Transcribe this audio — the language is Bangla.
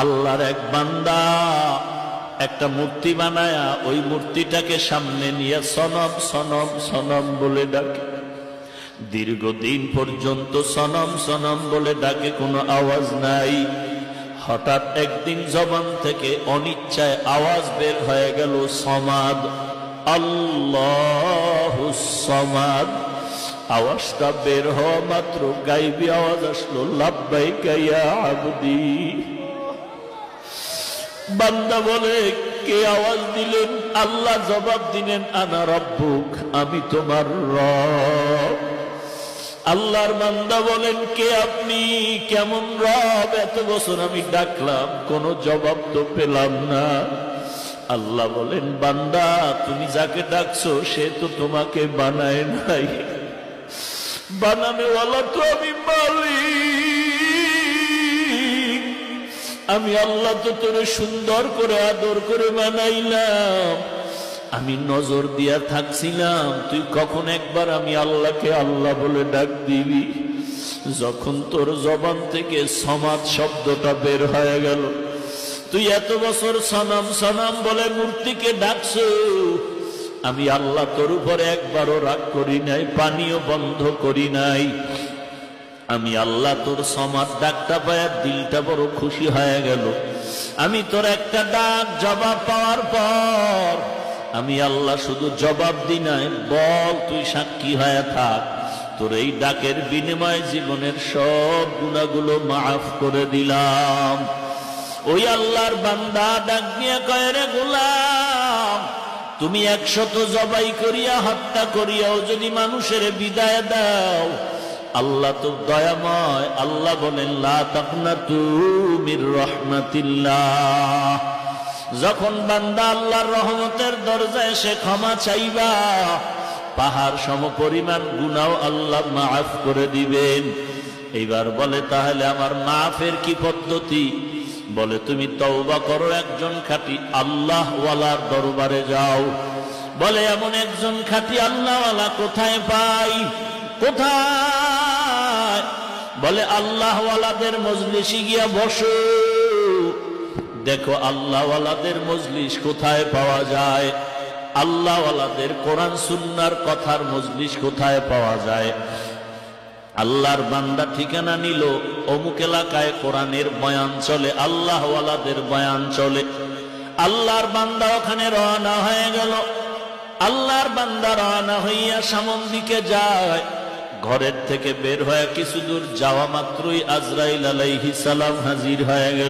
আল্লাহর এক বান্দা একটা মূর্তি বানায়া ওই মূর্তিটাকে সামনে নিয়ে সনম সনম সনম বলে ডাকে। দীর্ঘদিন পর্যন্ত সনম সনম বলে ডাকে, কোনো আওয়াজ নাই। হঠাৎ একদিন জবান থেকে অনিচ্ছায় আওয়াজ বের হয়ে গেল, সমাদ, আল্লাহুস সমাদ। আওয়াজটা বের হওয়া মাত্র গায়বী আওয়াজ আসলো, লাব্বাইকা ইয়া আবদি। বান্দা বলে, কে আওয়াজ দিলেন? আল্লাহ জবাব দিলেন, আনা রব্বুক, আমি তোমার রব। আল্লাহর বান্দা বলেন, কে আপনি? কেমন রব? এত বছর আমি ডাকলাম, কোনো জবাব তো পেলাম না। আল্লাহ বলেন, বান্দা, তুমি যাকে ডাকছো সে তো তোমাকে বানায় নাই, বানানেওয়ালা তো আমি মালিক। আমি আল্লাহ তো তোরে সুন্দর করে আদর করে বানাইলাম। আমি নজর দিয়া থাকছিলাম তুই কখন একবার আমি আল্লাহকে আল্লাহ বলে ডাক দিবি। যখন তোর জবান থেকে সমাদ শব্দটা বের হয়ে গেল, তুই এত বছর সনাম সনাম বলে মূর্তিকে ডাকছো, আমি আল্লাহ তোর উপরে একবারও রাগ করি নাই, পানিও বন্ধ করি নাই। আমি আল্লাহ তোর সমাদ ডাকটা পায়া দিলটা বড় খুশি হয়ে গেল। আমি তোর একটা ডাক জবাব পাওয়ার পর আমি আল্লাহ শুধু জবাব দি নাই, বল তুই সাক্ষী হয়ে থাক, তোর এই ডাকের বিনিময়ে জীবনের সব গুনাহগুলো মাফ করে দিলাম। ওই আল্লাহর বান্দা ডাক দিয়ে কয়, রে গোলাম, তুমি 100 জবাই করিয়া হত্যা করিয়াও যদি মানুষের বিদায় দাও, আল্লাহ তো দয়াময়। আল্লাহ বলেন, লা তাকনাতু মির রাহমাতিল্লাহ। যখন বান্দা আল্লাহর রহমতের দরজায় এসে ক্ষমা চাইবা, পাহাড় সমপরিমাণ গুনাহ আল্লাহ মাফ করে দিবেন। এইবার বলে, তাহলে আমার মাফের কি পদ্ধতি? বলে, তুমি তওবা করো, একজন খাঁটি আল্লাহওয়ালার দরবারে যাও। বলে, এমন একজন খাঁটি আল্লাহওয়ালা কোথায় পাই? কোথায়? বলে, আল্লাহওয়ালাদের মজলিসে গিয়া বসো, দেখো আল্লাহওয়ালাদের মজলিস কোথায় পাওয়া যায়, আল্লাহওয়ালাদের কোরআন সুন্নাহর কথার মজলিস কোথায় পাওয়া যায়। আল্লাহর বান্দা ঠিকানা নিল, অমুক এলাকায় কোরআনের বয়ান চলে, আল্লাহওয়ালাদের বয়ান চলে। আল্লাহর বান্দা ওখানে রওনা হয়ে গেল। আল্লাহর বান্দা রওনা হইয়া সামন দিকে যায়। ঘরের থেকে বের হয়ে কিছু দূর যাওয়া মাত্রই আজরাইল আলাইহিস সালাম হাজির হয়ে গেল।